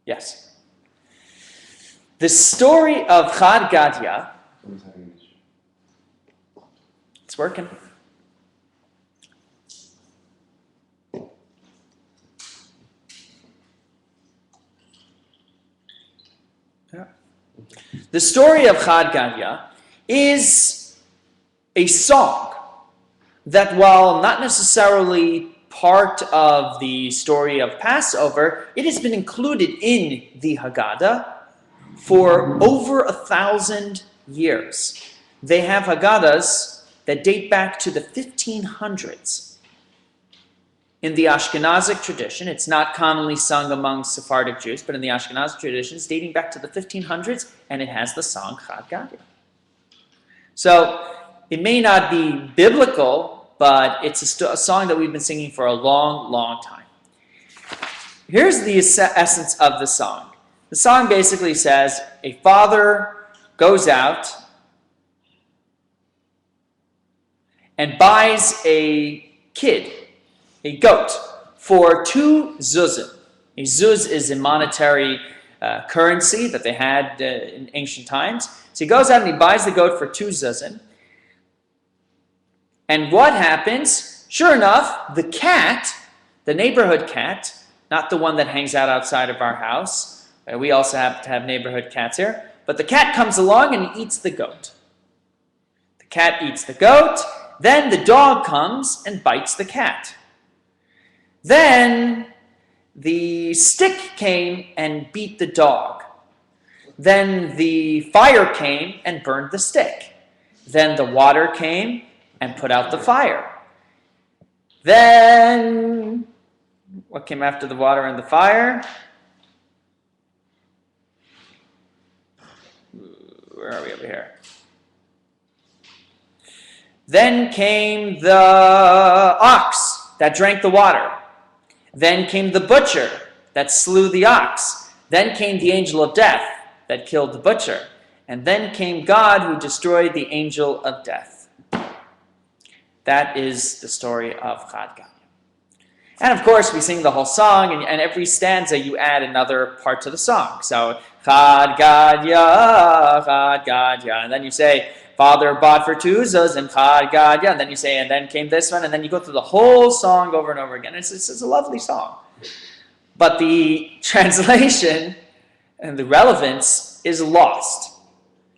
Yes. The story of Chad Gadya. It's working. Yeah. The story of Chad Gadya is a song that, while not necessarily part of the story of Passover, it has been included in the Haggadah for over 1,000 years. They have Haggadahs that date back to the 1500s. In the Ashkenazic tradition, it's not commonly sung among Sephardic Jews, but in the Ashkenazic tradition, it's dating back to the 1500s, and it has the song Chad Gadya. So it may not be biblical, but it's a song that we've been singing for a long, long time. Here's the essence of the song. The song basically says, a father goes out and buys a kid, a goat, for 2 zuzim. A zuz is a monetary currency that they had in ancient times. So he goes out and he buys the goat for 2 zuzim. And what happens? Sure enough, the cat, the neighborhood cat, not the one that hangs out outside of our house. We also have to have neighborhood cats here. But the cat comes along and he eats the goat. The cat eats the goat. Then the dog comes and bites the cat. Then the stick came and beat the dog. Then the fire came and burned the stick. Then the water came and put out the fire. Then, what came after the water and the fire? Where are we over here? Then came the ox that drank the water. Then came the butcher that slew the ox. Then came the angel of death that killed the butcher. And then came God who destroyed the angel of death. That is the story of Chad Gadya. And of course, we sing the whole song, and every stanza you add another part to the song. So, Chad Gadya, Chad Gadya. And then you say, father bought for 2 zuzim, Chad Gadya. And then you say, and then came this one. And then you go through the whole song over and over again. It's a lovely song. But the translation and the relevance is lost.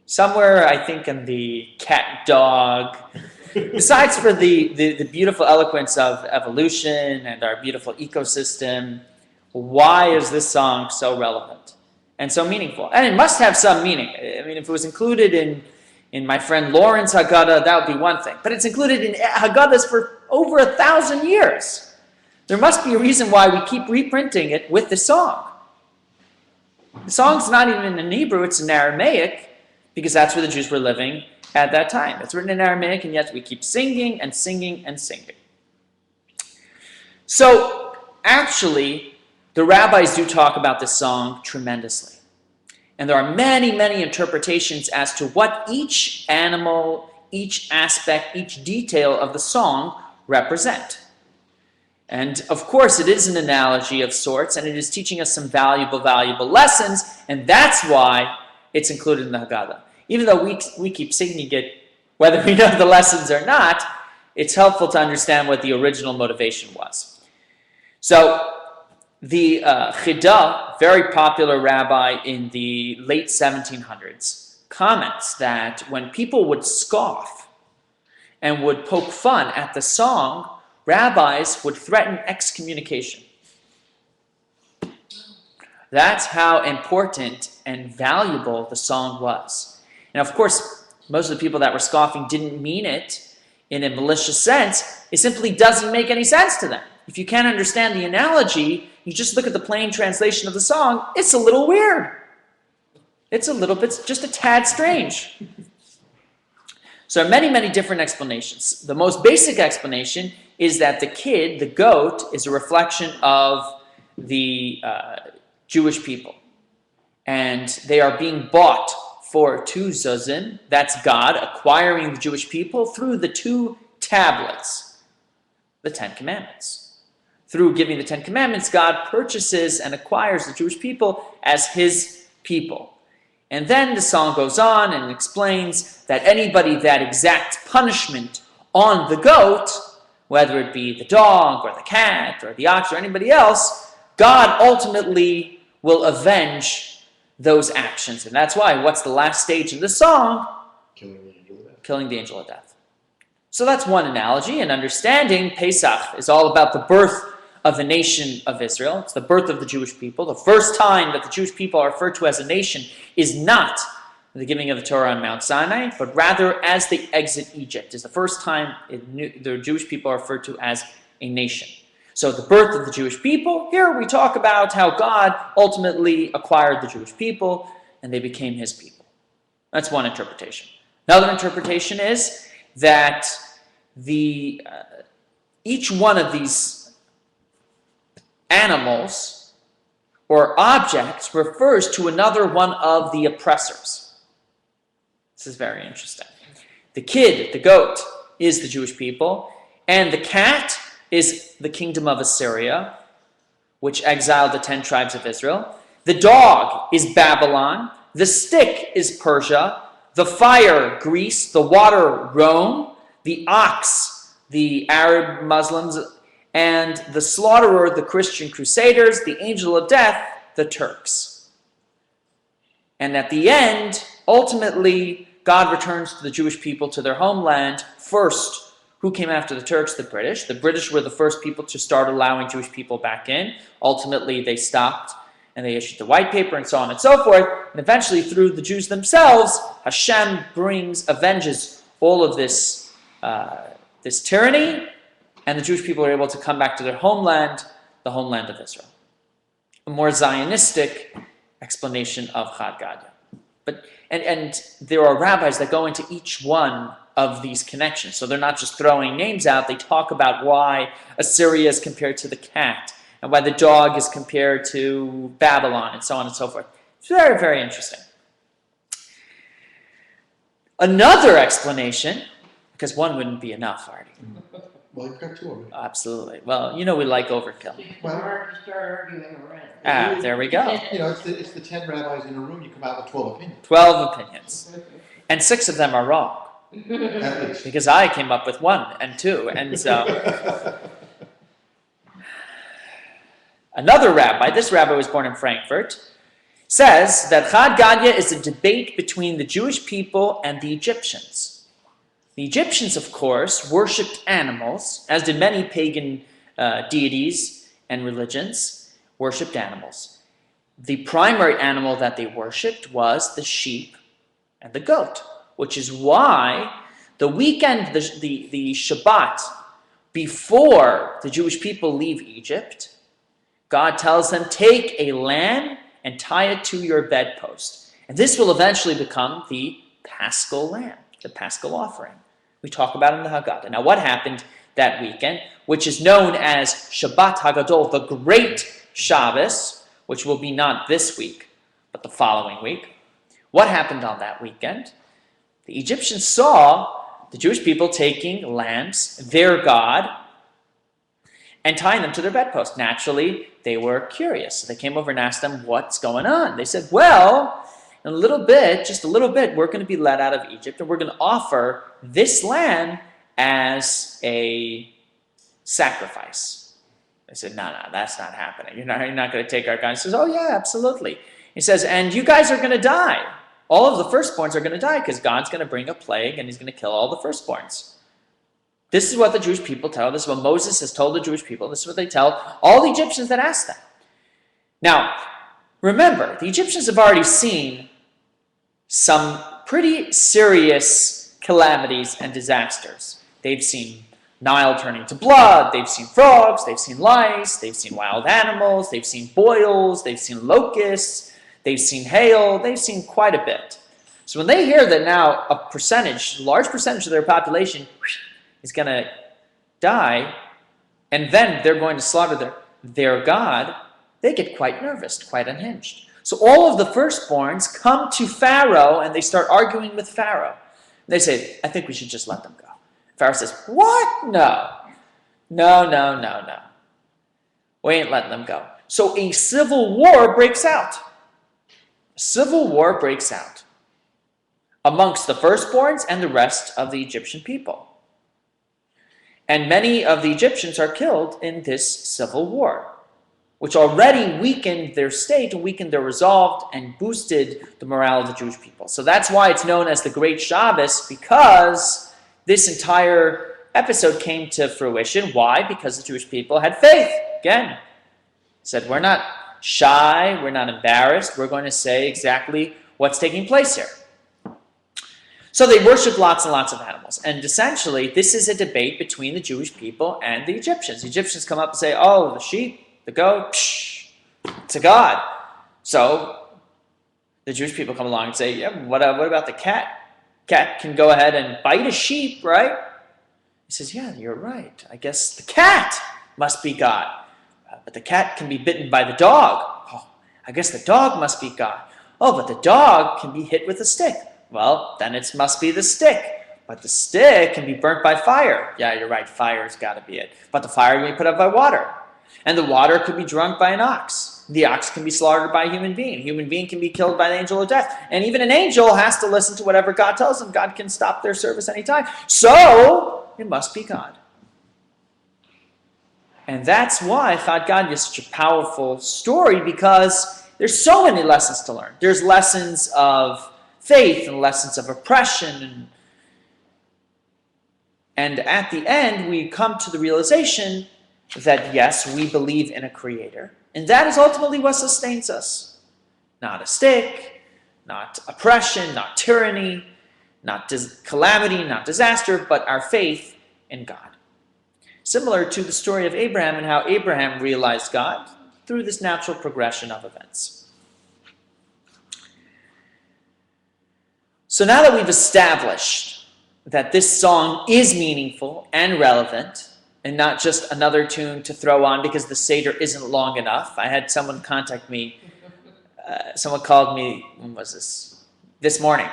Somewhere, I think, in the cat dog. Besides for the beautiful eloquence of evolution and our beautiful ecosystem, why is this song so relevant and so meaningful? And it must have some meaning. I mean, if it was included in my friend Lauren's Haggadah, that would be one thing. But it's included in Haggadahs for over 1,000 years. There must be a reason why we keep reprinting it with the song. The song's not even in Hebrew, it's in Aramaic, because that's where the Jews were living at that time. It's written in Aramaic, and yet we keep singing and singing and singing. So, actually, the rabbis do talk about this song tremendously. And there are many, many interpretations as to what each animal, each aspect, each detail of the song represent. And, of course, it is an analogy of sorts, and it is teaching us some valuable lessons, and that's why it's included in the Haggadah. Even though we keep singing it, whether we know the lessons or not, it's helpful to understand what the original motivation was. So the Chida, very popular rabbi in the late 1700s, comments that when people would scoff and would poke fun at the song, rabbis would threaten excommunication. That's how important and valuable the song was. And of course, most of the people that were scoffing didn't mean it in a malicious sense. It simply doesn't make any sense to them. If you can't understand the analogy, you just look at the plain translation of the song, it's a little weird. It's a little bit, just a tad strange. So there are many, many different explanations. The most basic explanation is that the kid, the goat, is a reflection of the Jewish people. And they are being bought for 2 zuzim. That's God acquiring the Jewish people through the 2 tablets, the 10 Commandments. through giving the Ten Commandments, God purchases and acquires the Jewish people as his people. And then the song goes on and explains that anybody that exacts punishment on the goat, whether it be the dog or the cat or the ox or anybody else, God ultimately will avenge those actions. And that's why, what's the last stage in the song? Killing the angel of death. Killing the angel of death. So that's one analogy. And understanding Pesach is all about the birth of the nation of Israel. It's the birth of the Jewish people. The first time that the Jewish people are referred to as a nation is not the giving of the Torah on Mount Sinai, but rather as they exit Egypt. Is the first time the Jewish people are referred to as a nation. So the birth of the Jewish people, here we talk about how God ultimately acquired the Jewish people and they became his people. That's one interpretation. Another interpretation is that each one of these animals or objects refers to another one of the oppressors. This is very interesting. The kid, the goat, is the Jewish people, and the cat is the kingdom of Assyria, which exiled the 10 tribes of Israel. The dog is Babylon. The stick is Persia. The fire, Greece. The water, Rome. The ox, the Arab Muslims. And the slaughterer, the Christian crusaders. The angel of death, the Turks. And at the end, ultimately, God returns to the Jewish people to their homeland. First, who came after the Turks? The British. The British were the first people to start allowing Jewish people back in. Ultimately, they stopped, and they issued the white paper, and so on and so forth. And eventually, through the Jews themselves, Hashem avenges all of this tyranny, and the Jewish people are able to come back to their homeland, the homeland of Israel. A more Zionistic explanation of Chad Gadya. And there are rabbis that go into each one of these connections. So they're not just throwing names out. They talk about why Assyria is compared to the cat and why the dog is compared to Babylon and so on and so forth. It's very, very interesting. Another explanation, because one wouldn't be enough, Artie. Well, you've got two of them. Absolutely. Well, we like overkill. Start arguing around. There we go. It's the 10 rabbis in a room. You come out with 12 opinions. 12 opinions. And 6 of them are wrong. At least. Because I came up with 1 and 2. And so another rabbi, this rabbi was born in Frankfurt, says that Chad Gadya is a debate between the Jewish people and the Egyptians. The Egyptians, of course, worshipped animals, as did many pagan deities and religions, worshipped animals. The primary animal that they worshipped was the sheep and the goat, which is why the weekend, the Shabbat, before the Jewish people leave Egypt, God tells them, take a lamb and tie it to your bedpost. And this will eventually become the Paschal lamb, the Paschal offering. We talk about it in the Haggadah. Now, what happened that weekend, which is known as Shabbat Hagadol, the Great Shabbos, which will be not this week, but the following week. What happened on that weekend? The Egyptians saw the Jewish people taking lambs, their god, and tying them to their bedpost. Naturally, they were curious. So they came over and asked them, what's going on? They said, well, in a little bit, just a little bit, we're going to be let out of Egypt, and we're going to offer this lamb as a sacrifice. They said, no, that's not happening. You're not going to take our God. He says, oh yeah, absolutely. He says, and you guys are going to die. All of the firstborns are going to die because God's going to bring a plague, and he's going to kill all the firstborns. This is what the Jewish people tell. This is what Moses has told the Jewish people. This is what they tell all the Egyptians that ask them. Now, remember, the Egyptians have already seen some pretty serious calamities and disasters. They've seen Nile turning to blood, they've seen frogs, they've seen lice, they've seen wild animals, they've seen boils, they've seen locusts, they've seen hail, they've seen quite a bit. So when they hear that now a large percentage of their population is going to die, and then they're going to slaughter their God, they get quite nervous, quite unhinged. So all of the firstborns come to Pharaoh and they start arguing with Pharaoh. They say, I think we should just let them go. Pharaoh says, what? No. We ain't letting them go. So a civil war breaks out. A civil war breaks out amongst the firstborns and the rest of the Egyptian people. And many of the Egyptians are killed in this civil war, which already weakened their state and weakened their resolve and boosted the morale of the Jewish people. So that's why it's known as the Great Shabbos, because this entire episode came to fruition. Why? Because the Jewish people had faith. Again, said, we're not shy, we're not embarrassed, we're going to say exactly what's taking place here. So they worshipped lots and lots of animals. And essentially, this is a debate between the Jewish people and the Egyptians. The Egyptians come up and say, oh, the sheep, the goat, it's a god. So the Jewish people come along and say, yeah, what about the cat? Cat can go ahead and bite a sheep, right? He says, yeah, you're right. I guess the cat must be God. But the cat can be bitten by the dog. Oh, I guess the dog must be God. Oh, but the dog can be hit with a stick. Well, then it must be the stick. But the stick can be burnt by fire. Yeah, you're right, fire's got to be it. But the fire can be put out by water. And the water could be drunk by an ox. The ox can be slaughtered by a human being. A human being can be killed by the angel of death. And even an angel has to listen to whatever God tells them. God can stop their service anytime. So, it must be God. And that's why Chad Gadya is such a powerful story, because there's so many lessons to learn. There's lessons of faith and lessons of oppression. And at the end, we come to the realization that, yes, we believe in a creator. And that is ultimately what sustains us. Not a stick, not oppression, not tyranny, not calamity, not disaster, but our faith in God. Similar to the story of Abraham and how Abraham realized God through this natural progression of events. So now that we've established that this song is meaningful and relevant, and not just another tune to throw on because the Seder isn't long enough. I had someone contact me, someone called me, when was this? This morning,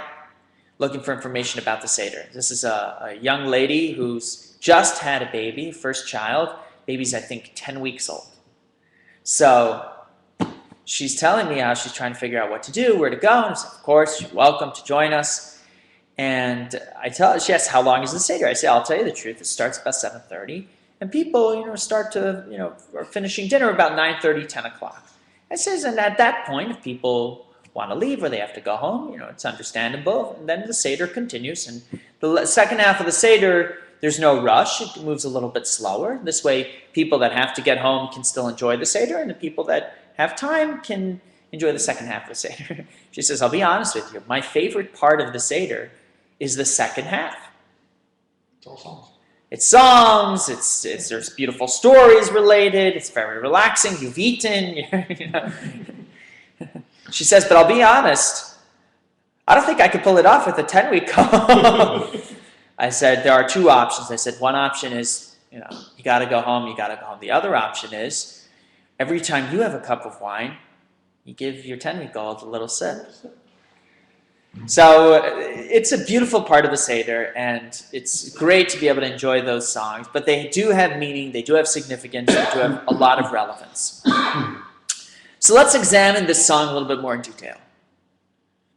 looking for information about the Seder. This is a young lady who's just had a baby, first child. Baby's, I think, 10 weeks old. So she's telling me how she's trying to figure out what to do, where to go. And I said, of course, you're welcome to join us. And I tell her, she asks, how long is the Seder? I say, I'll tell you the truth. It starts about 7:30. And people, start to, are finishing dinner about 9:30, 10 o'clock. I says, and at that point, if people want to leave or they have to go home, it's understandable. And then the Seder continues. And the second half of the Seder, there's no rush. It moves a little bit slower. This way, people that have to get home can still enjoy the Seder, and the people that have time can enjoy the second half of the Seder. She says, I'll be honest with you. My favorite part of the Seder is the second half. It's all songs. It's songs, there's beautiful stories related, it's very relaxing, you've eaten, She says, but I'll be honest, I don't think I could pull it off with a 10-week call. I said, there are two options. I said, one option is, you got to go home, you got to go home. The other option is, every time you have a cup of wine, you give your 10-week-old a little sip. So it's a beautiful part of the Seder, and it's great to be able to enjoy those songs, but they do have meaning, they do have significance, they do have a lot of relevance. So let's examine this song a little bit more in detail.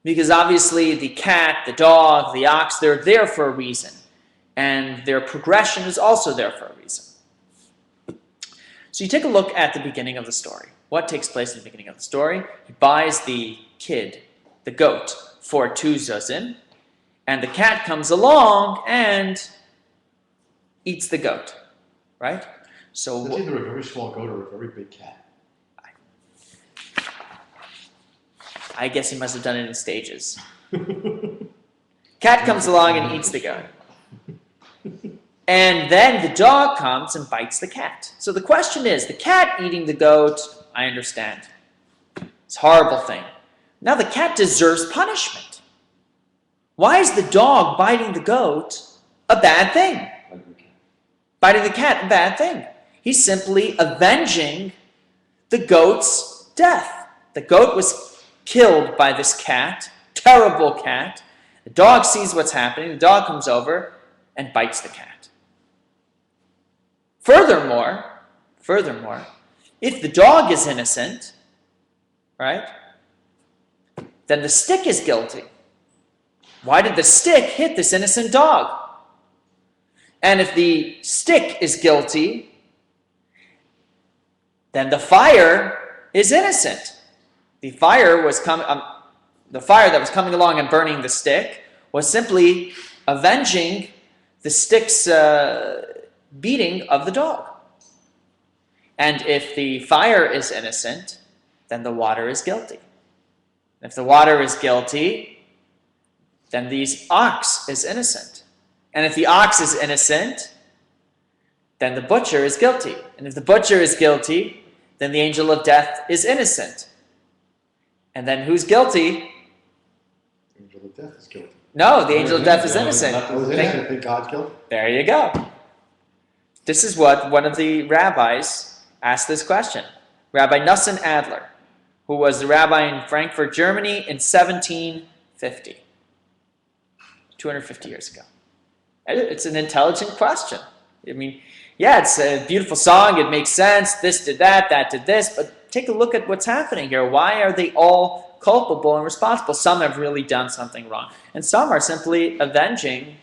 Because obviously the cat, the dog, the ox, they're there for a reason, and their progression is also there for a reason. So you take a look at the beginning of the story. What takes place in the beginning of the story? He buys the kid, the goat, for 2 zuzim, and the cat comes along and eats the goat, right? So It's either a very small goat or a very big cat. I guess he must have done it in stages. Cat comes along and eats the goat. And then the dog comes and bites the cat. So the question is, the cat eating the goat, I understand. It's a horrible thing. Now the cat deserves punishment. Why is the dog biting the goat a bad thing? Biting the cat a bad thing. He's simply avenging the goat's death. The goat was killed by this cat, terrible cat. The dog sees what's happening. The dog comes over and bites the cat. Furthermore, If the dog is innocent, right, then the stick is guilty. Why did the stick hit this innocent dog? And if the stick is guilty, then the fire is innocent. The fire that was coming along and burning the stick was simply avenging the stick's beating of the dog. And if the fire is innocent, then the water is guilty. If the water is guilty, then the ox is innocent. And if the ox is innocent, then the butcher is guilty. And if the butcher is guilty, then the angel of death is innocent. And then who's guilty? The angel of death is guilty. No, the angel of death is innocent. It was innocent, then God's guilty. There you go. This is what one of the rabbis asked this question. Rabbi Nassim Adler, who was the rabbi in Frankfurt, Germany in 1750. 250 years ago. It's an intelligent question. I mean, yeah, it's a beautiful song. It makes sense. This did that did this. But take a look at what's happening here. Why are they all culpable and responsible? Some have really done something wrong. And some are simply avenging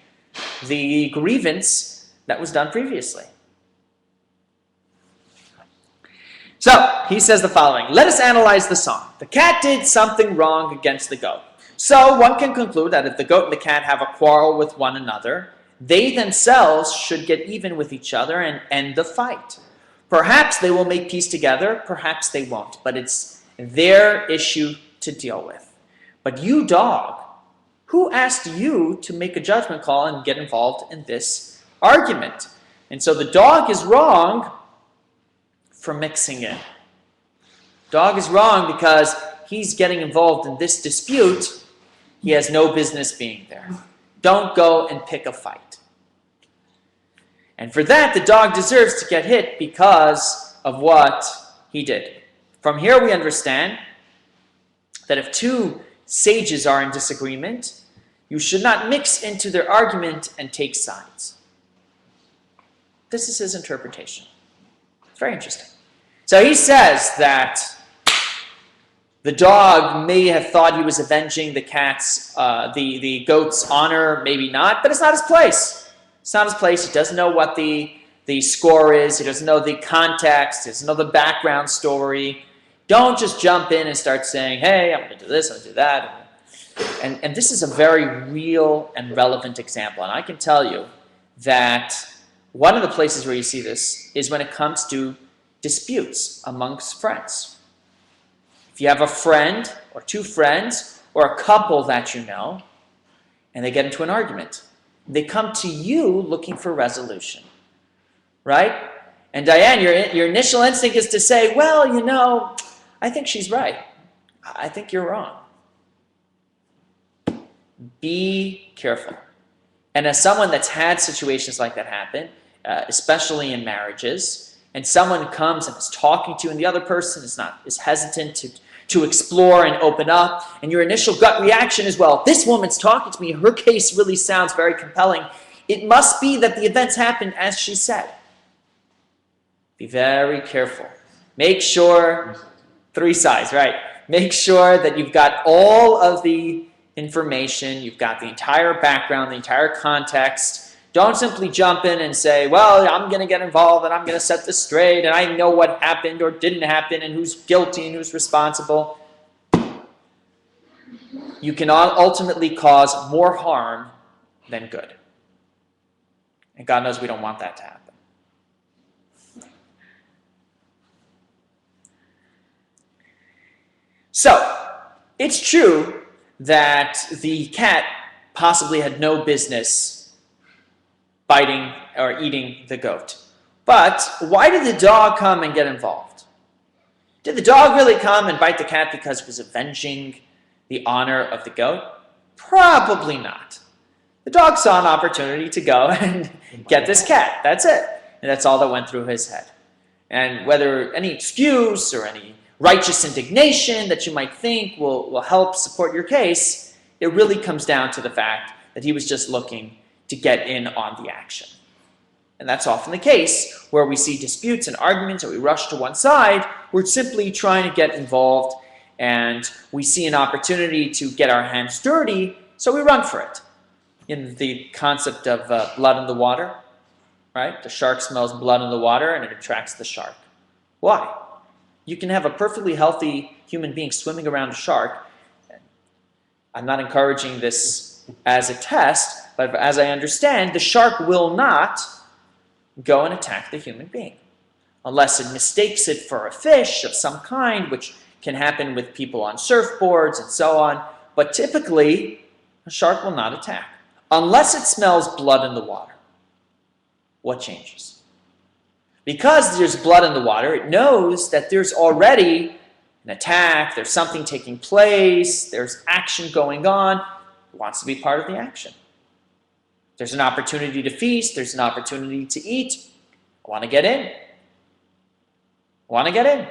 the grievance that was done previously. So, he says the following. Let us analyze the song. The cat did something wrong against the goat. So, one can conclude that if the goat and the cat have a quarrel with one another, they themselves should get even with each other and end the fight. Perhaps they will make peace together, perhaps they won't, but it's their issue to deal with. But you, dog, who asked you to make a judgment call and get involved in this argument? And so the dog is wrong for mixing in. Dog is wrong because he's getting involved in this dispute. He has no business being there. Don't go and pick a fight. And for that, the dog deserves to get hit because of what he did. From here, we understand that if two sages are in disagreement, you should not mix into their argument and take sides. This is his interpretation. It's very interesting. So he says that the dog may have thought he was avenging the the goat's honor, maybe not, but it's not his place. It's not his place. He doesn't know what the score is. He doesn't know the context. He doesn't know the background story. Don't just jump in and start saying, hey, I'm going to do this, I'm going to do that. And this is a very real and relevant example. And I can tell you that one of the places where you see this is when it comes to disputes amongst friends. If you have a friend or two friends or a couple that you know, and they get into an argument, they come to you looking for resolution, right? And Diane, your initial instinct is to say, well, you know, I think she's right. I think you're wrong. Be careful. And as someone that's had situations like that happen, especially in marriages, and someone comes and is talking to you, and the other person is hesitant to explore and open up, and your initial gut reaction is, well, this woman's talking to me, her case really sounds very compelling. It must be that the events happened as she said. Be very careful. Make sure, 3 sides, right? Make sure that you've got all of the information, you've got the entire background, the entire context. Don't simply jump in and say, well, I'm going to get involved and I'm going to set this straight and I know what happened or didn't happen and who's guilty and who's responsible. You can ultimately cause more harm than good. And God knows we don't want that to happen. So, it's true that the cat possibly had no business biting or eating the goat. But why did the dog come and get involved? Did the dog really come and bite the cat because it was avenging the honor of the goat? Probably not. The dog saw an opportunity to go and get this cat. That's it. And that's all that went through his head. And whether any excuse or any righteous indignation that you might think will help support your case, it really comes down to the fact that he was just looking to get in on the action. And that's often the case, where we see disputes and arguments and we rush to one side. We're simply trying to get involved, and we see an opportunity to get our hands dirty, so we run for it. In the concept of blood in the water, right? The shark smells blood in the water and it attracts the shark. Why? You can have a perfectly healthy human being swimming around a shark. I'm not encouraging this as a test, but as I understand, the shark will not go and attack the human being unless it mistakes it for a fish of some kind, which can happen with people on surfboards and so on. But typically, a shark will not attack unless it smells blood in the water. What changes? Because there's blood in the water, it knows that there's already an attack, there's something taking place, there's action going on. It wants to be part of the action. There's an opportunity to feast, there's an opportunity to eat. I want to get in. I want to get in.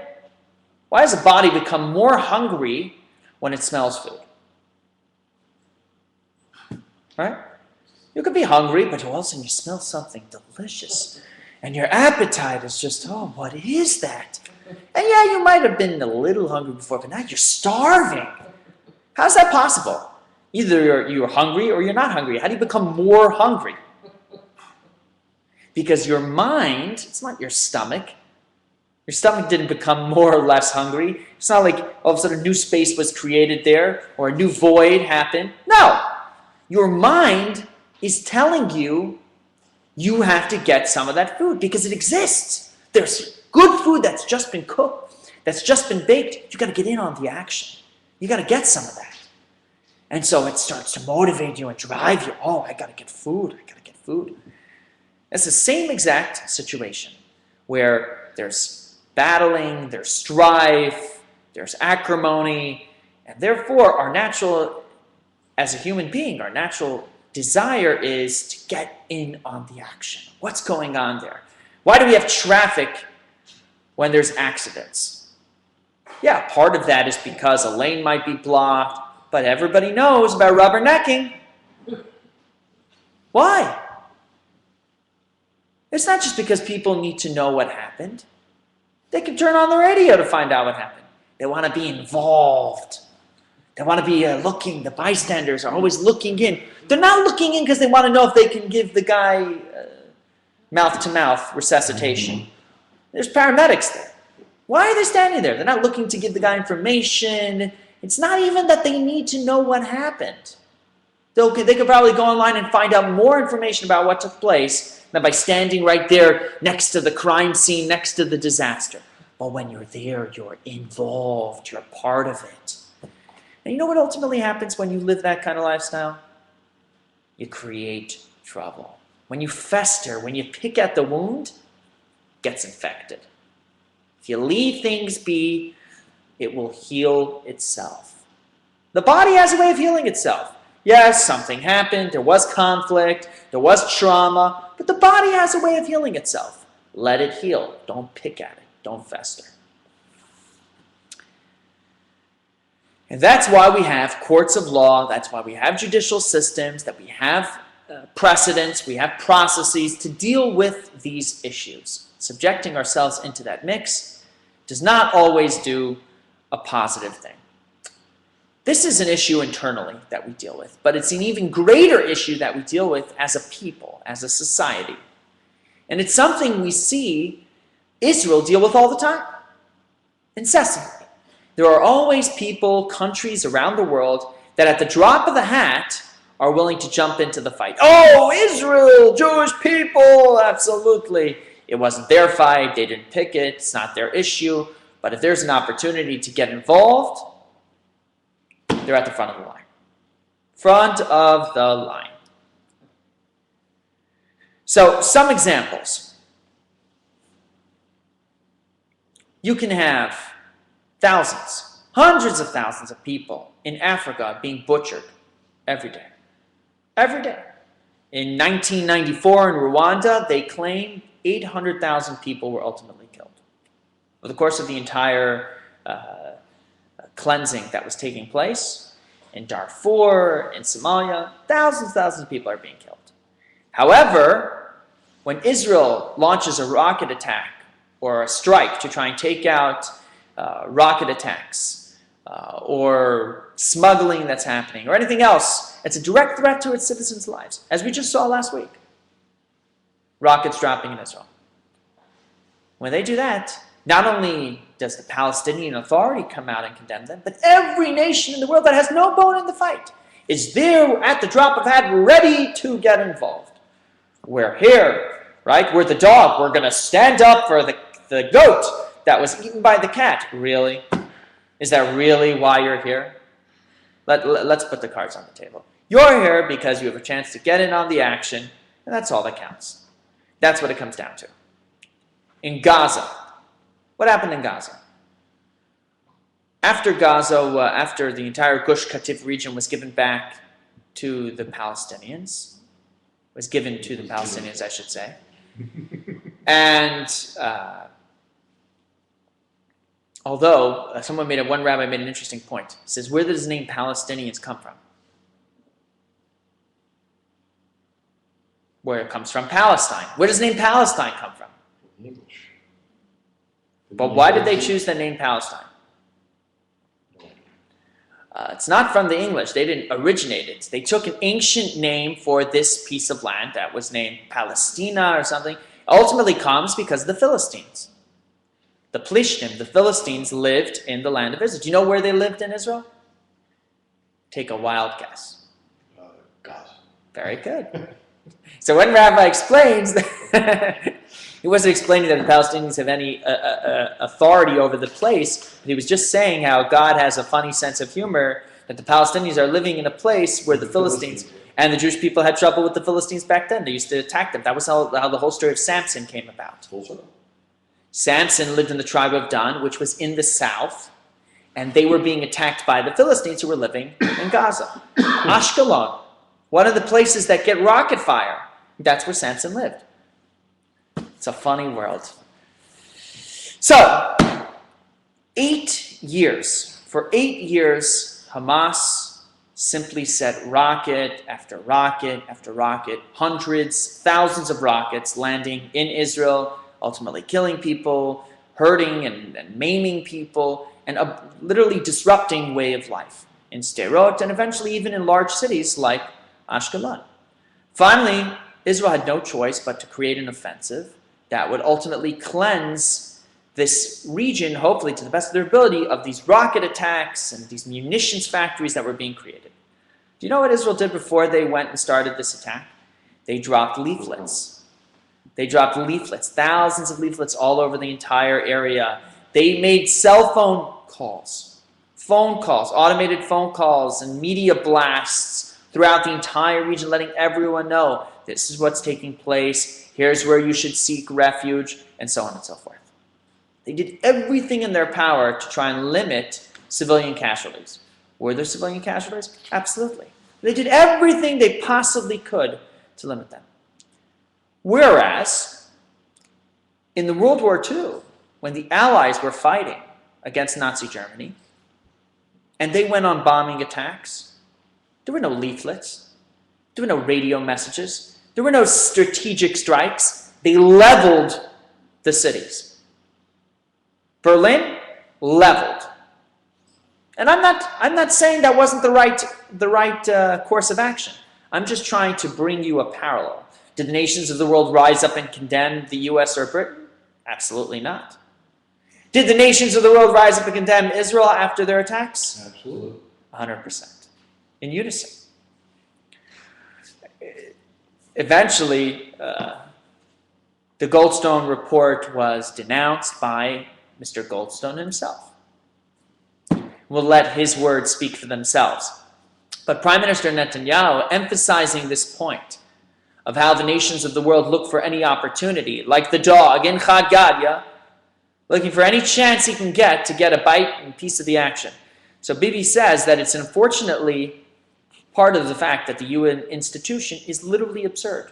Why does the body become more hungry when it smells food? Right? You could be hungry, but all of a sudden you smell something delicious. And your appetite is just, oh, what is that? And yeah, you might have been a little hungry before, but now you're starving. How's that possible? Either you're hungry or you're not hungry. How do you become more hungry? Because your mind, it's not your stomach. Your stomach didn't become more or less hungry. It's not like all of a sudden a new space was created there or a new void happened. No. Your mind is telling you you have to get some of that food because it exists. There's good food that's just been cooked, that's just been baked. You got to get in on the action. You got to get some of that. And so it starts to motivate you and drive you. Oh, I got to get food. I got to get food. It's the same exact situation where there's battling, there's strife, there's acrimony, and therefore our natural, as a human being, our natural desire is to get in on the action. What's going on there? Why do we have traffic when there's accidents? Yeah, part of that is because a lane might be blocked, but everybody knows about rubbernecking. Why? It's not just because people need to know what happened. They can turn on the radio to find out what happened. They want to be involved. They want to be looking. The bystanders are always looking in. They're not looking in because they want to know if they can give the guy mouth-to-mouth resuscitation. There's paramedics there. Why are they standing there? They're not looking to give the guy information. It's not even that they need to know what happened. They could probably go online and find out more information about what took place than by standing right there next to the crime scene, next to the disaster. But when you're there, you're involved. You're part of it. And you know what ultimately happens when you live that kind of lifestyle? You create trouble. When you fester, when you pick at the wound, it gets infected. If you leave things be, it will heal itself. The body has a way of healing itself. Yes, something happened, there was conflict, there was trauma, but the body has a way of healing itself. Let it heal. Don't pick at it. Don't fester. And that's why we have courts of law, that's why we have judicial systems, that we have precedents, we have processes to deal with these issues. Subjecting ourselves into that mix does not always do a positive thing. This is an issue internally that we deal with, but it's an even greater issue that we deal with as a people, as a society. And it's something we see Israel deal with all the time, incessantly. There are always people, countries around the world that at the drop of the hat are willing to jump into the fight. Oh, Israel, Jewish people, absolutely. It wasn't their fight, they didn't pick it, it's not their issue. But if there's an opportunity to get involved, they're at the front of the line. Front of the line. So, some examples. You can have thousands, hundreds of thousands of people in Africa being butchered every day. Every day. In 1994 in Rwanda, they claim 800,000 people were ultimately killed. Over the course of the entire cleansing that was taking place in Darfur, in Somalia, thousands of people are being killed. However, when Israel launches a rocket attack or a strike to try and take out rocket attacks or smuggling that's happening or anything else, it's a direct threat to its citizens' lives, as we just saw last week. Rockets dropping in Israel. When they do that, not only does the Palestinian Authority come out and condemn them, but every nation in the world that has no bone in the fight is there at the drop of a hat ready to get involved. We're here, right? We're the dog. We're going to stand up for the goat that was eaten by the cat. Really? Is that really why you're here? Let's put the cards on the table. You're here because you have a chance to get in on the action, and that's all that counts. That's what it comes down to. In Gaza, what happened in Gaza? After Gaza, after the entire Gush Katif region was given back to the Palestinians, I should say, and although one rabbi made an interesting point. He says, where does the name Palestinians come from? Where it comes from, Palestine. Where does the name Palestine come from? English. But why did they choose the name Palestine? It's not from the English. They didn't originate it. They took an ancient name for this piece of land that was named Palestina or something. It ultimately comes because of the Philistines. The Plishtim, the Philistines, lived in the land of Israel. Do you know where they lived in Israel? Take a wild guess. Gaza. Very good. So when Rabbi explains, he wasn't explaining that the Palestinians have any authority over the place, but he was just saying how God has a funny sense of humor, that the Palestinians are living in a place where the Philistines, and the Jewish people had trouble with the Philistines back then. They used to attack them. That was how the whole story of Samson came about. Samson lived in the tribe of Dan, which was in the south, and they were being attacked by the Philistines who were living in Gaza. Ashkelon, one of the places that get rocket fire. That's where Samson lived. It's a funny world. So, 8 years. For 8 years, Hamas simply set rocket after rocket after rocket, hundreds, thousands of rockets landing in Israel, ultimately killing people, hurting and maiming people, and literally disrupting way of life in Sderot and eventually even in large cities like Ashkelon. Finally, Israel had no choice but to create an offensive that would ultimately cleanse this region, hopefully to the best of their ability, of these rocket attacks and these munitions factories that were being created. Do you know what Israel did before they went and started this attack? They dropped leaflets. They dropped leaflets, thousands of leaflets all over the entire area. They made cell phone calls, automated phone calls, and media blasts throughout the entire region, letting everyone know this is what's taking place, here's where you should seek refuge, and so on and so forth. They did everything in their power to try and limit civilian casualties. Were there civilian casualties? Absolutely. They did everything they possibly could to limit them. Whereas, in the World War II, when the Allies were fighting against Nazi Germany, and they went on bombing attacks, there were no leaflets, there were no radio messages, there were no strategic strikes. They leveled the cities. Berlin, leveled. And I'm not saying that wasn't the right course of action. I'm just trying to bring you a parallel. Did the nations of the world rise up and condemn the U.S. or Britain? Absolutely not. Did the nations of the world rise up and condemn Israel after their attacks? Absolutely. 100%. In unison. Eventually, the Goldstone report was denounced by Mr. Goldstone himself. We'll let his words speak for themselves. But Prime Minister Netanyahu, emphasizing this point of how the nations of the world look for any opportunity, like the dog in Chad Gadya, looking for any chance he can get to get a bite and piece of the action. So Bibi says that it's unfortunately part of the fact that the UN institution is literally absurd.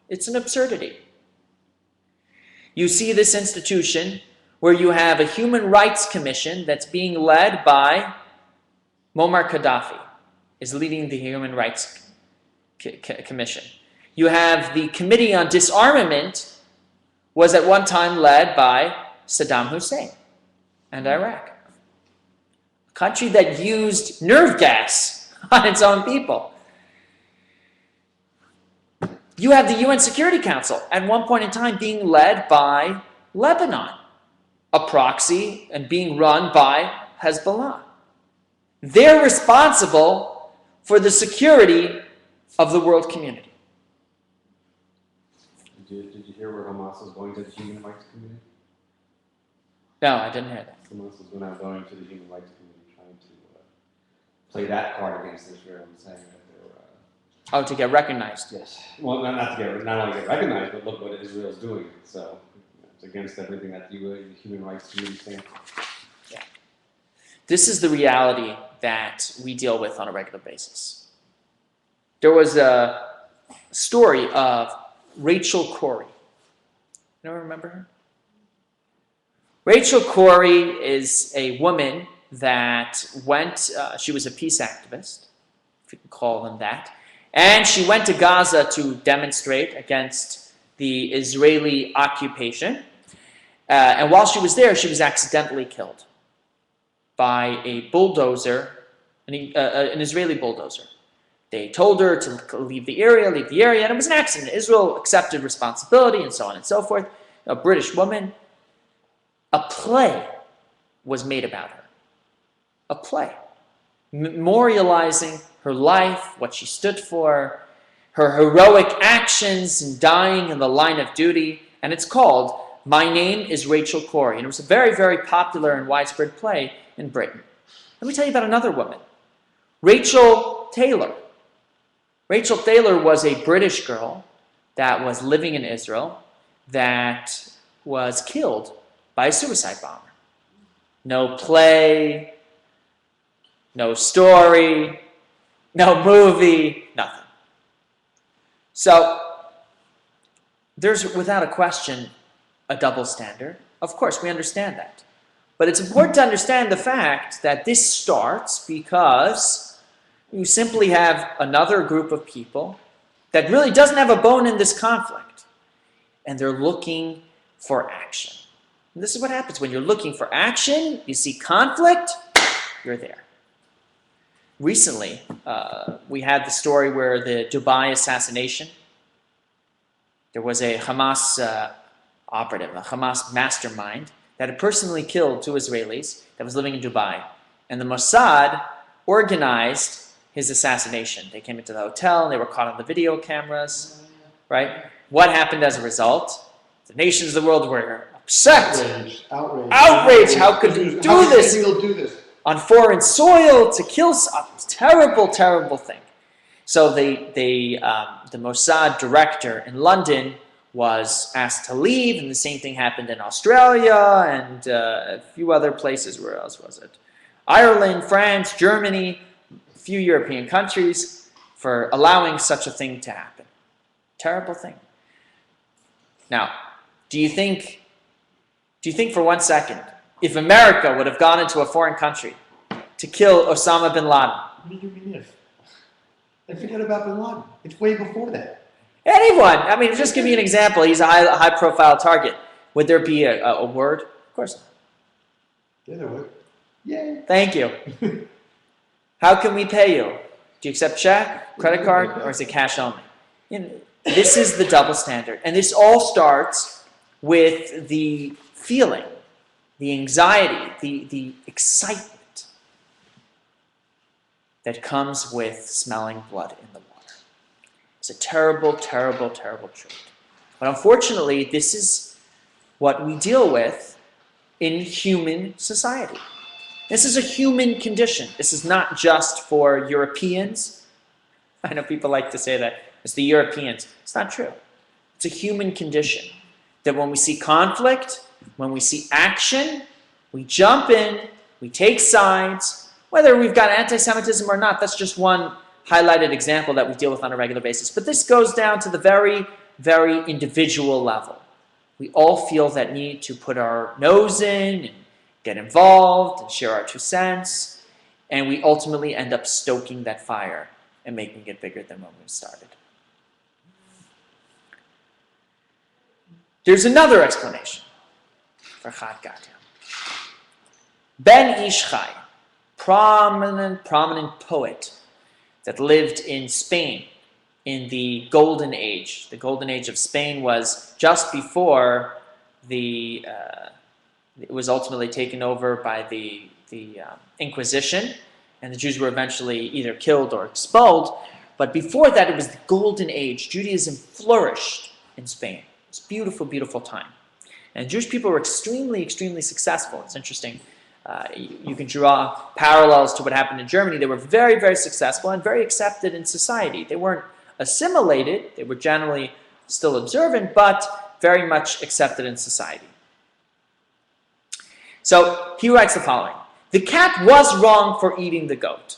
It's an absurdity. You see this institution where you have a human rights commission that's being led by Muammar Gaddafi, is leading the Human Rights Commission. You have the Committee on Disarmament, was at one time led by Saddam Hussein and Iraq. A country that used nerve gas on its own people. You have the UN Security Council at one point in time being led by Lebanon, a proxy and being run by Hezbollah. They're responsible for the security of the world community. Did you hear where Hamas is going to the Human Rights Committee? No, I didn't hear that. Hamas is now going to the Human Rights Committee, trying to play that card against Israel and saying that they're. Oh, to get recognized. Yes. Well, not only get recognized, but look what Israel's doing. So it's against everything that the Human Rights Committee stands for. Yeah. This is the reality that we deal with on a regular basis. There was a story of Rachel Corrie. You don't remember her? Rachel Corrie is a woman that went, she was a peace activist, if you can call them that, and she went to Gaza to demonstrate against the Israeli occupation. And while she was there, she was accidentally killed by a bulldozer, an Israeli bulldozer. They told her to leave the area, and it was an accident. Israel accepted responsibility, and so on and so forth. A British woman. A play was made about her. A play. Memorializing her life, what she stood for, her heroic actions in dying in the line of duty, and it's called My Name is Rachel Corrie, and it was a very, very popular and widespread play in Britain. Let me tell you about another woman, Rachel Taylor. Rachel Taylor was a British girl that was living in Israel that was killed by a suicide bomber. No play, no story, no movie, nothing. So, there's without a question a double standard. Of course, we understand that. But it's important to understand the fact that this starts because you simply have another group of people that really doesn't have a bone in this conflict. And they're looking for action. And this is what happens. When you're looking for action, you see conflict, you're there. Recently, we had the story where the Dubai assassination, there was a Hamas operative, a Hamas mastermind, that had personally killed 2 Israelis that was living in Dubai. And the Mossad organized his assassination. They came into the hotel, and they were caught on the video cameras, right? What happened as a result? The nations of the world were upset. Outrage. How could you do this? Do this? On foreign soil to kill a terrible, terrible thing. So the Mossad director in London was asked to leave, and the same thing happened in Australia and a few other places. Where else was it? Ireland, France, Germany, a few European countries for allowing such a thing to happen. Terrible thing. Now, do you think for 1 second, if America would have gone into a foreign country to kill Osama bin Laden? What do you mean if? I forget about bin Laden. It's way before that. Anyone. I mean, just give me an example. He's a high-profile target. Would there be a word? Of course not. Yeah, there would. Yay. Thank you. How can we pay you? Do you accept check, credit card, or is it cash only? This is the double standard. And this all starts with the feeling, the anxiety, the excitement that comes with smelling blood in the water. It's a terrible, terrible, terrible truth. But unfortunately, this is what we deal with in human society. This is a human condition. This is not just for Europeans. I know people like to say that. It's the Europeans. It's not true. It's a human condition that when we see conflict, when we see action, we jump in, we take sides. Whether we've got anti-Semitism or not, that's just one highlighted example that we deal with on a regular basis. But this goes down to the very, very individual level. We all feel that need to put our nose in and get involved and share our 2 cents. And we ultimately end up stoking that fire and making it bigger than when we started. There's another explanation for Chad Gadya. Ben Ish Chai, prominent poet that lived in Spain in the Golden Age. The Golden Age of Spain was just before it was ultimately taken over by the Inquisition, and the Jews were eventually either killed or expelled. But before that, it was the Golden Age. Judaism flourished in Spain. It was a beautiful, beautiful time. And Jewish people were extremely, extremely successful. It's interesting. You can draw parallels to what happened in Germany. They were very, very successful and very accepted in society. They weren't assimilated. They were generally still observant, but very much accepted in society. So he writes the following. The cat was wrong for eating the goat.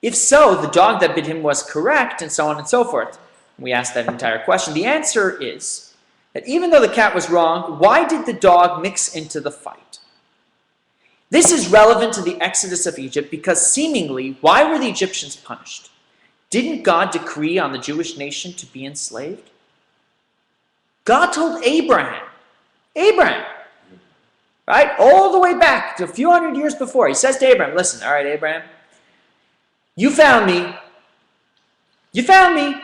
If so, the dog that bit him was correct, and so on and so forth. We asked that entire question. The answer is that even though the cat was wrong, why did the dog mix into the fight? This is relevant to the exodus of Egypt because seemingly, why were the Egyptians punished? Didn't God decree on the Jewish nation to be enslaved? God told Abraham, right, all the way back to a few hundred years before, he says to Abraham, listen, all right, Abraham, you found me,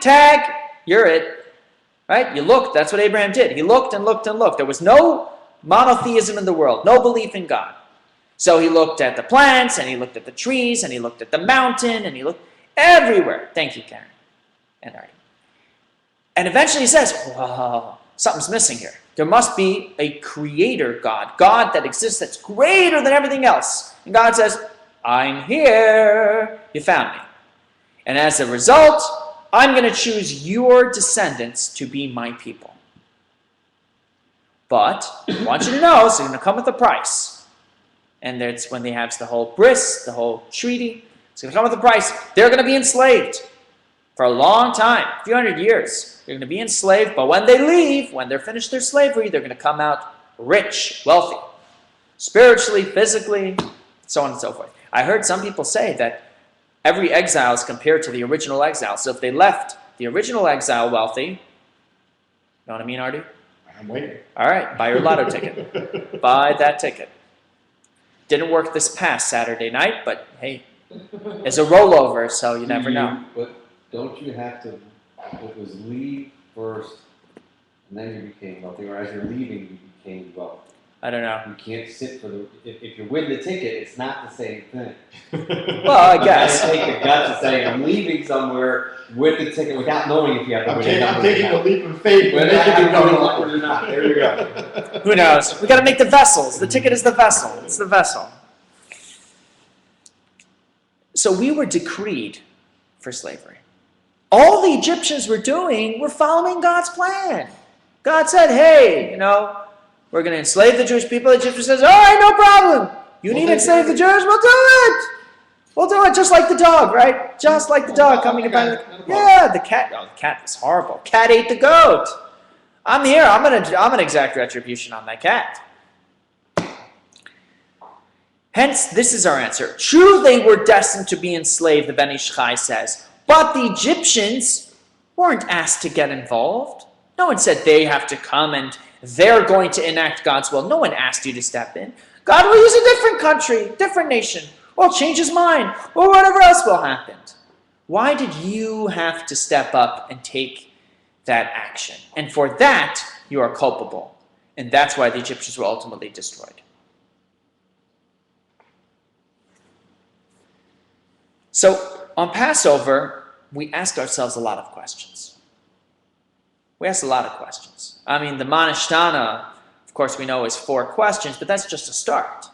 tag, you're it, right? You looked, that's what Abraham did. He looked and looked and looked. There was no monotheism in the world, no belief in God. So he looked at the plants, and he looked at the trees, and he looked at the mountain, and he looked everywhere. Thank you, Karen. And, all right. And eventually he says, whoa, something's missing here. There must be a creator God, God that exists that's greater than everything else. And God says, I'm here. You found me. And as a result, I'm going to choose your descendants to be my people. But I want you to know, it's going to come with a price. And that's when they have the whole bris, the whole treaty. It's going to come with a price. They're going to be enslaved for a long time, a few hundred years. They're going to be enslaved, but when they leave, when they're finished their slavery, they're going to come out rich, wealthy, spiritually, physically, so on and so forth. I heard some people say that every exile is compared to the original exile. So if they left the original exile wealthy, you know what I mean, Artie? I'm waiting. All right, buy your lotto ticket. Buy that ticket. Didn't work this past Saturday night, but hey, it's a rollover, so you never know. But don't you have to, it was leave first, and then you became wealthy, or as you're leaving, you became wealthy. I don't know. You can't sit for the, if you win the ticket, it's not the same thing. Well, I guess. You take the guts to say, I'm leaving somewhere with the ticket without knowing if you have to win it. I'm taking a leap of faith. Whether I have to win it or not. There you go. Who knows? We got to make the vessels. The ticket is the vessel. It's the vessel. So we were decreed for slavery. All the Egyptians were doing were following God's plan. God said, hey, we're going to enslave the Jewish people. The Egyptian says, all right, no problem. You need to enslave the Jews? We'll do it. We'll do it just like the dog, right? Just like the dog coming about. Yeah, the cat. Oh, the cat was horrible. Cat ate the goat. I'm here. I'm gonna exact retribution on that cat. Hence, this is our answer. True, they were destined to be enslaved, the Ben Ish Chai says. But the Egyptians weren't asked to get involved. No one said they have to come and they're going to enact God's will. No one asked you to step in. God will use a different country, different nation, or change his mind, or whatever else will happen. Why did you have to step up and take that action? And for that, you are culpable. And that's why the Egyptians were ultimately destroyed. So, on Passover, we asked ourselves a lot of questions. We asked a lot of questions. I mean, the Manishtana, of course, we know is 4 questions, but that's just a start.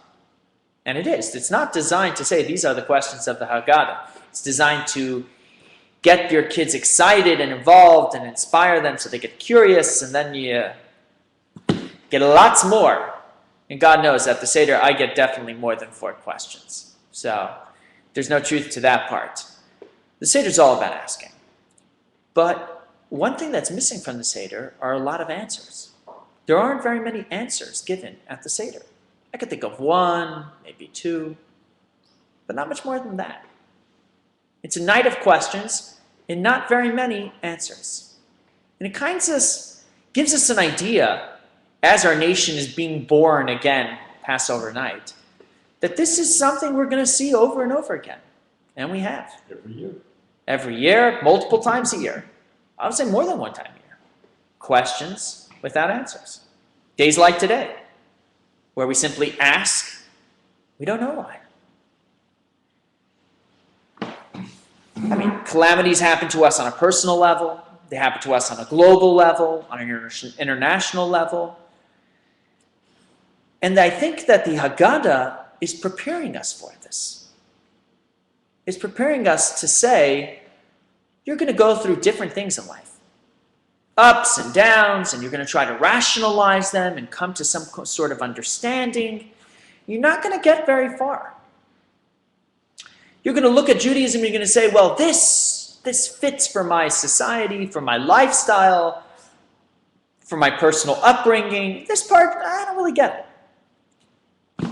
And it is. It's not designed to say these are the questions of the Haggadah. It's designed to get your kids excited and involved and inspire them so they get curious, and then you get lots more. And God knows at the Seder, I get definitely more than 4 questions. So there's no truth to that part. The Seder is all about asking. But one thing that's missing from the Seder are a lot of answers. There aren't very many answers given at the Seder. I could think of 1, maybe 2, but not much more than that. It's a night of questions and not very many answers. And it kind of gives us an idea as our nation is being born again, Passover night, that this is something we're going to see over and over again. And we have. Every year. Every year, multiple times a year. I would say more than one time a year. Questions without answers. Days like today, where we simply ask, we don't know why. I mean, calamities happen to us on a personal level. They happen to us on a global level, on an international level. And I think that the Haggadah is preparing us for this. It's preparing us to say, you're going to go through different things in life. Ups and downs, and you're going to try to rationalize them and come to some sort of understanding. You're not going to get very far. You're going to look at Judaism and you're going to say, well, this fits for my society, for my lifestyle, for my personal upbringing. This part, I don't really get it.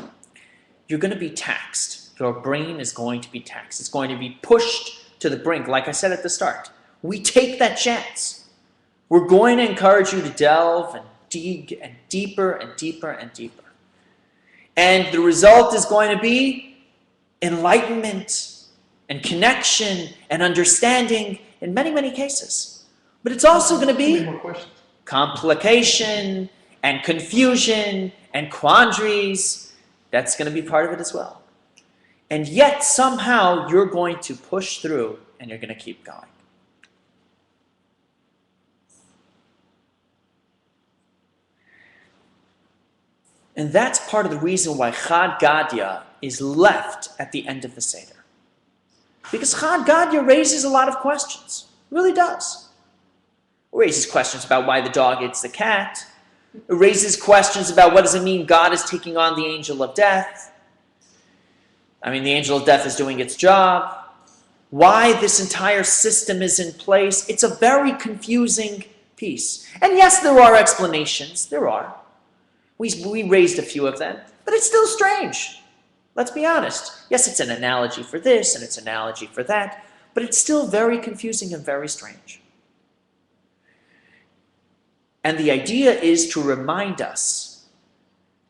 You're going to be taxed. Your brain is going to be taxed. It's going to be pushed to the brink, like I said at the start. We take that chance. We're going to encourage you to delve and dig and deeper and deeper and deeper. And the result is going to be enlightenment and connection and understanding in many, many cases. But it's also going to Too many be more questions. complication and confusion and quandaries. That's going to be part of it as well. And yet somehow you're going to push through and you're going to keep going. And that's part of the reason why Chad Gadya is left at the end of the Seder. Because Chad Gadya raises a lot of questions. It really does. It raises questions about why the dog eats the cat. It raises questions about what does it mean God is taking on the angel of death. I mean, the angel of death is doing its job. Why this entire system is in place. It's a very confusing piece. And yes, there are explanations. There are. We raised a few of them, but it's still strange. Let's be honest. Yes, it's an analogy for this and it's an analogy for that, but it's still very confusing and very strange. And the idea is to remind us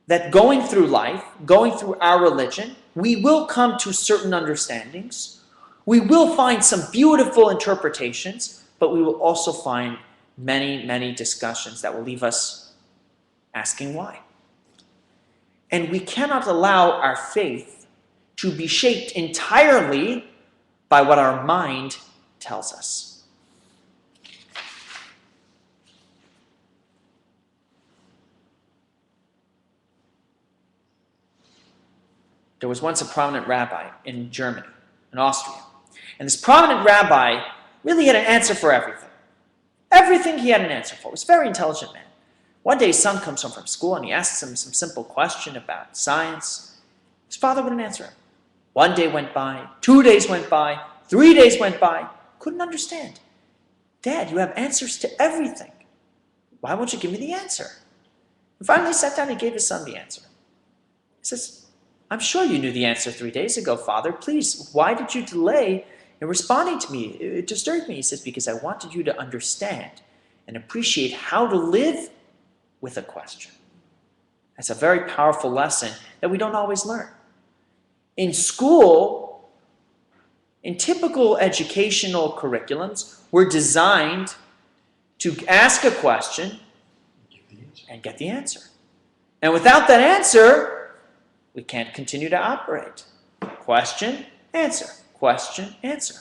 that going through life, going through our religion, we will come to certain understandings. We will find some beautiful interpretations, but we will also find many, many discussions that will leave us asking why. And we cannot allow our faith to be shaped entirely by what our mind tells us. There was once a prominent rabbi in Germany, in Austria. And this prominent rabbi really had an answer for everything. Everything he had an answer for. He was a very intelligent man. One day his son comes home from school and he asks him some simple question about science. His father wouldn't answer him. 1 day went by, 2 days went by, 3 days went by. Couldn't understand. Dad, you have answers to everything. Why won't you give me the answer? And finally he sat down and gave his son the answer. He says, I'm sure you knew the answer 3 days ago, Father. Please, why did you delay in responding to me? It disturbed me. He says, because I wanted you to understand and appreciate how to live with a question. That's a very powerful lesson that we don't always learn. In school, in typical educational curriculums, we're designed to ask a question and get the answer. And without that answer, we can't continue to operate. Question, answer. Question, answer.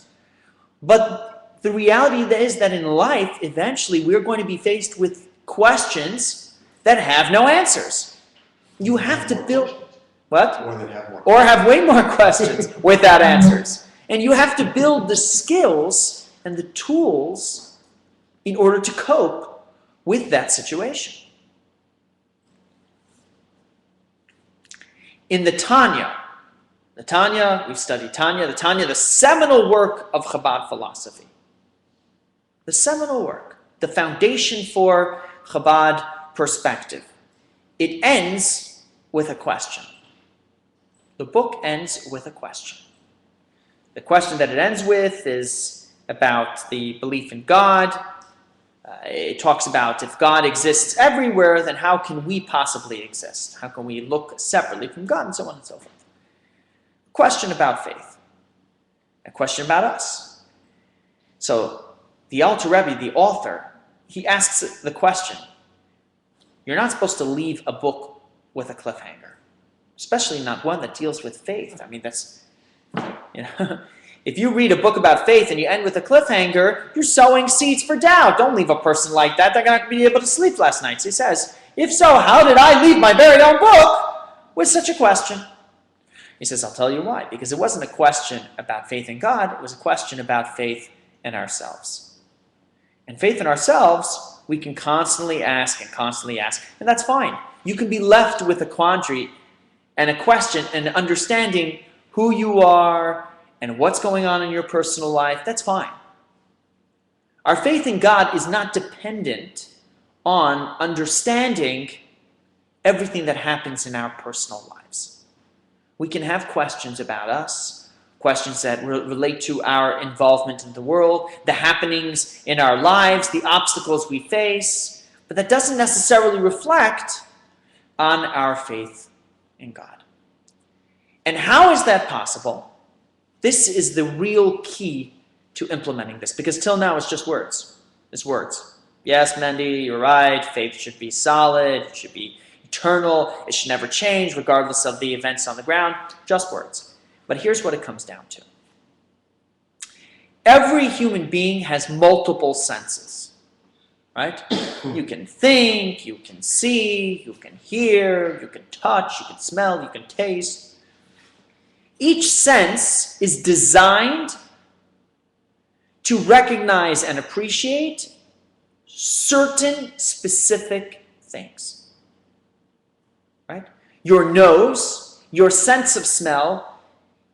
But the reality is that in life, eventually, we're going to be faced with questions that have no answers. You have to build... What? Or that have more. Or have way more questions without answers. And you have to build the skills and the tools in order to cope with that situation. In the Tanya, we've studied Tanya, the seminal work of Chabad philosophy. The seminal work, the foundation for Chabad perspective. It ends with a question. The book ends with a question. The question that it ends with is about the belief in God, It talks about if God exists everywhere, then how can we possibly exist? How can we look separately from God, and so on and so forth. Question about faith. A question about us. So the Alter Rebbe, the author, he asks the question. You're not supposed to leave a book with a cliffhanger, especially not one that deals with faith. I mean, that's, if you read a book about faith and you end with a cliffhanger, you're sowing seeds for doubt. Don't leave a person like that. They're not going to be able to sleep last night. So he says, if so, how did I leave my very own book with such a question? He says, I'll tell you why. Because it wasn't a question about faith in God. It was a question about faith in ourselves. And faith in ourselves, we can constantly ask, and that's fine. You can be left with a quandary and a question and understanding who you are and what's going on in your personal life. That's fine. Our faith in God is not dependent on understanding everything that happens in our personal lives. We can have questions about us, questions that relate to our involvement in the world, the happenings in our lives, the obstacles we face, but that doesn't necessarily reflect on our faith in God. And how is that possible? This is the real key to implementing this, because till now it's just words. It's words. Yes, Mendy, you're right. Faith should be solid. It should be eternal. It should never change regardless of the events on the ground. Just words. But here's what it comes down to. Every human being has multiple senses, right? You can think, you can see, you can hear, you can touch, you can smell, you can taste. Each sense is designed to recognize and appreciate certain specific things, right? Your nose, your sense of smell,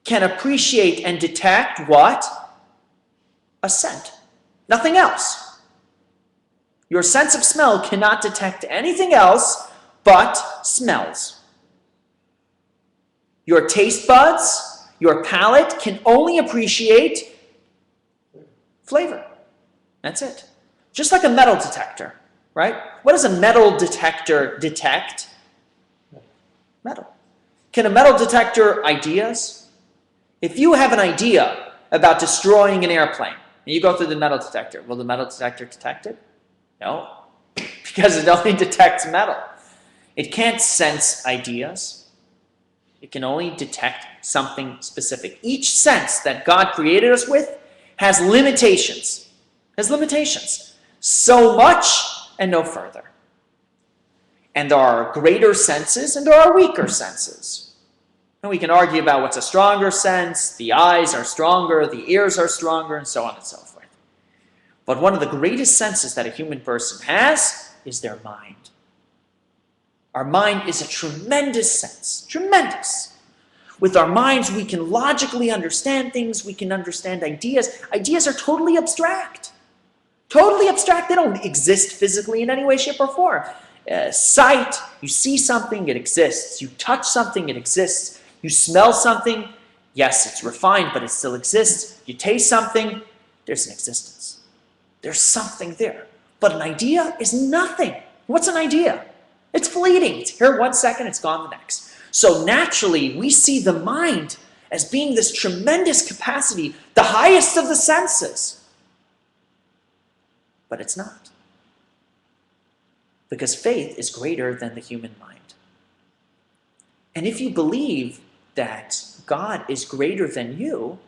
can appreciate and detect what? A scent. Nothing else. Your sense of smell cannot detect anything else but smells. Your taste buds, your palate can only appreciate flavor. That's it. Just like a metal detector, right? What does a metal detector detect? Metal. Can a metal detector ideas? If you have an idea about destroying an airplane, and you go through the metal detector, will the metal detector detect it? No, because it only detects metal. It can't sense ideas. It can only detect something specific. Each sense that God created us with has limitations. So much and no further. And there are greater senses and there are weaker senses. And we can argue about what's a stronger sense. The eyes are stronger, the ears are stronger, and so on and so forth. But one of the greatest senses that a human person has is their mind. Our mind is a tremendous sense. Tremendous. With our minds, we can logically understand things. We can understand ideas. Ideas are totally abstract. Totally abstract. They don't exist physically in any way, shape, or form. Sight, you see something, it exists. You touch something, it exists. You smell something, yes, it's refined, but it still exists. You taste something, there's an existence. There's something there. But an idea is nothing. What's an idea? It's fleeting. It's here 1 second, it's gone the next. So naturally, we see the mind as being this tremendous capacity, the highest of the senses. But it's not. Because faith is greater than the human mind. And if you believe that God is greater than you,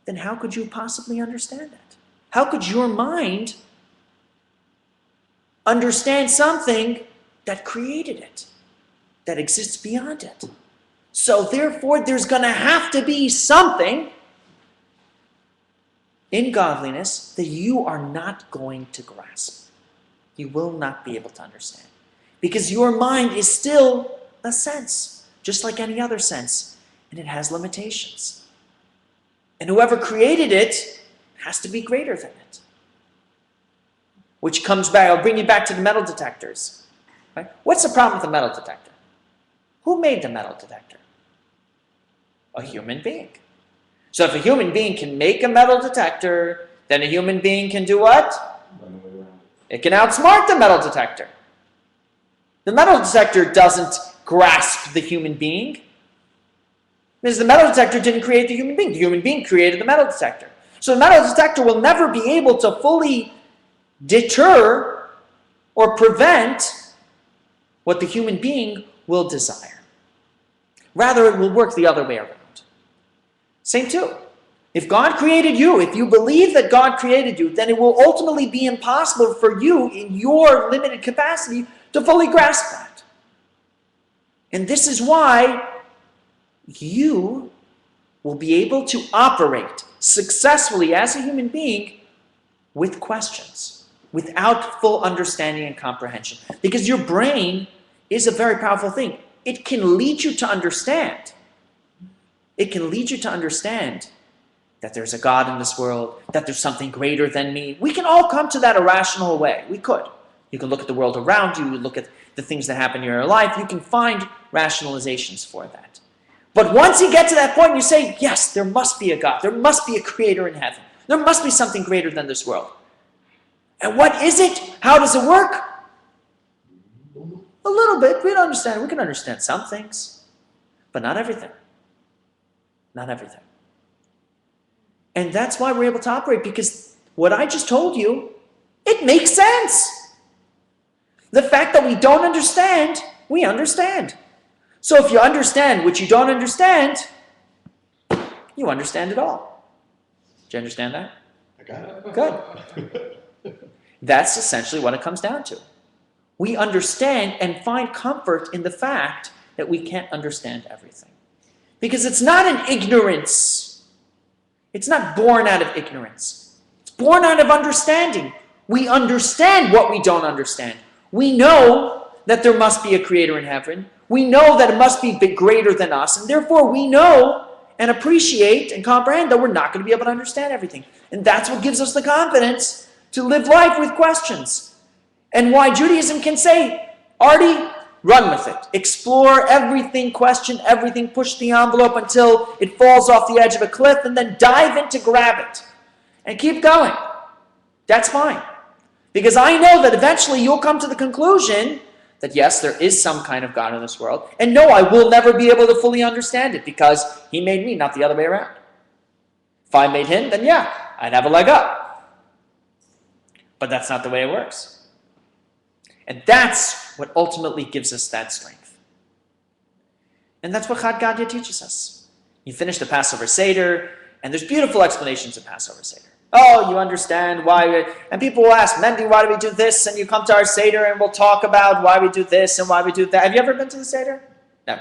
then how could you possibly understand that? How could your mind understand something that created it, that exists beyond it? So therefore, there's going to have to be something in godliness that you are not going to grasp. You will not be able to understand. Because your mind is still a sense, just like any other sense, and it has limitations. And whoever created it has to be greater than it. Which comes back, I'll bring you back to the metal detectors. Right? What's the problem with the metal detector? Who made the metal detector? A human being. So if a human being can make a metal detector then a human being can do what? Run the way around. It can outsmart the metal detector. The metal detector doesn't grasp the human being, because the metal detector didn't create the human being. The human being created the metal detector. So the metal detector will never be able to fully deter or prevent what the human being will desire. Rather, it will work the other way around. Same too. If God created you, if you believe that God created you, then it will ultimately be impossible for you in your limited capacity to fully grasp that. And this is why you will be able to operate successfully as a human being with questions, without full understanding and comprehension. Because your brain is a very powerful thing. It can lead you to understand. It can lead you to understand that there's a God in this world, that there's something greater than me. We can all come to that irrational way. We could. You can look at the world around you, you look at the things that happen in your life, you can find rationalizations for that. But once you get to that point, you say, yes, there must be a God. There must be a creator in heaven. There must be something greater than this world. And what is it? How does it work? A little bit. We don't understand. We can understand some things, but not everything. Not everything. And that's why we're able to operate, because what I just told you, it makes sense. The fact that we don't understand, we understand. So if you understand what you don't understand, you understand it all. Do you understand that? I got it. Good. That's essentially what it comes down to. We understand and find comfort in the fact that we can't understand everything. Because it's not an ignorance. It's not born out of ignorance. It's born out of understanding. We understand what we don't understand. We know that there must be a creator in heaven. We know that it must be greater than us. And therefore we know and appreciate and comprehend that we're not going to be able to understand everything. And that's what gives us the confidence to live life with questions. And why Judaism can say, Artie, run with it. Explore everything, question everything, push the envelope until it falls off the edge of a cliff, and then dive in to grab it. And keep going. That's fine. Because I know that eventually you'll come to the conclusion that yes, there is some kind of God in this world. And no, I will never be able to fully understand it because he made me, not the other way around. If I made him, then yeah, I'd have a leg up. But that's not the way it works. And that's what ultimately gives us that strength. And that's what Chad Gadya teaches us. You finish the Passover Seder, and there's beautiful explanations of Passover Seder. Oh, you understand why, and people will ask, Mendy, why do we do this? And you come to our Seder and we'll talk about why we do this and why we do that. Have you ever been to the Seder? No.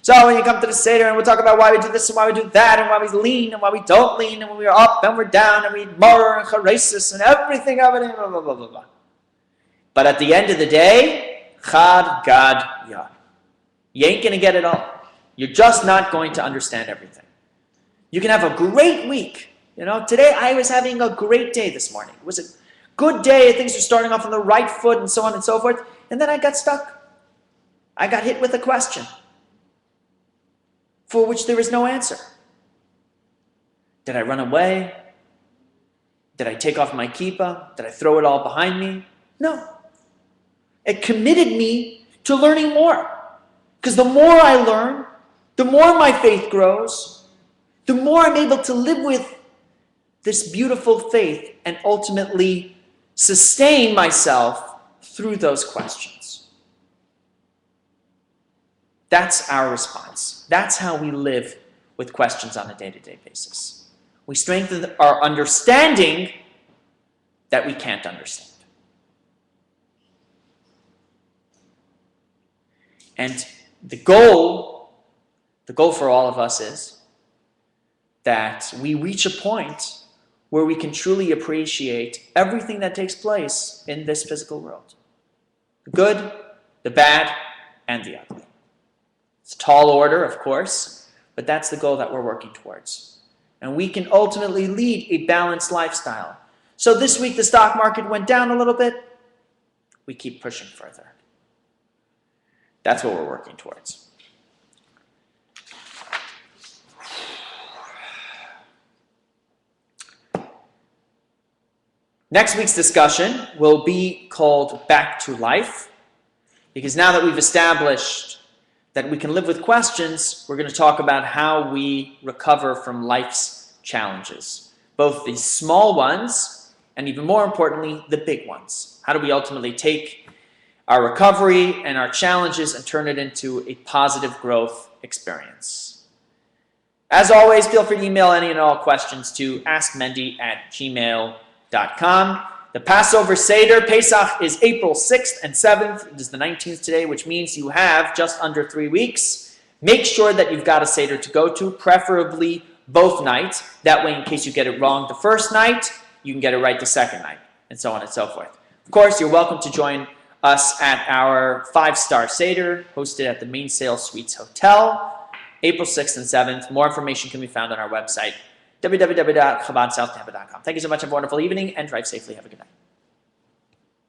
So when you come to the Seder and we'll talk about why we do this and why we do that and why we lean and why we don't lean and when we're up and we're down and we eat maror and charesis and everything of it and blah, blah, blah, blah, blah. But at the end of the day, Chad Gadya. You ain't going to get it all. You're just not going to understand everything. You can have a great week. You know, today I was having a great day this morning. It was a good day. Things were starting off on the right foot and so on and so forth. And then I got stuck. I got hit with a question for which there is no answer. Did I run away? Did I take off my kippah? Did I throw it all behind me? No. It committed me to learning more. Because the more I learn, the more my faith grows, the more I'm able to live with this beautiful faith and ultimately sustain myself through those questions. That's our response. That's how we live with questions on a day-to-day basis. We strengthen our understanding that we can't understand. And the goal for all of us is that we reach a point where we can truly appreciate everything that takes place in this physical world. The good, the bad, and the ugly. It's a tall order, of course, but that's the goal that we're working towards. And we can ultimately lead a balanced lifestyle. So this week the stock market went down a little bit. We keep pushing further. That's what we're working towards. Next week's discussion will be called Back to Life, because now that we've established that we can live with questions, we're going to talk about how we recover from life's challenges, both the small ones and, even more importantly, the big ones. How do we ultimately take our recovery and our challenges and turn it into a positive growth experience? As always, feel free to email any and all questions to askmendy@gmail.com. The Passover Seder, Pesach, is April 6th and 7th. It is the 19th today, which means you have just under 3 weeks. Make sure that you've got a Seder to go to, preferably both nights. That way, in case you get it wrong the first night, you can get it right the second night, and so on and so forth. Of course, you're welcome to join us at our 5-star Seder, hosted at the Mainsail Suites Hotel, April 6th and 7th. More information can be found on our website, www.chabadsouttampa.com. Thank you so much. Have a wonderful evening and drive safely. Have a good night.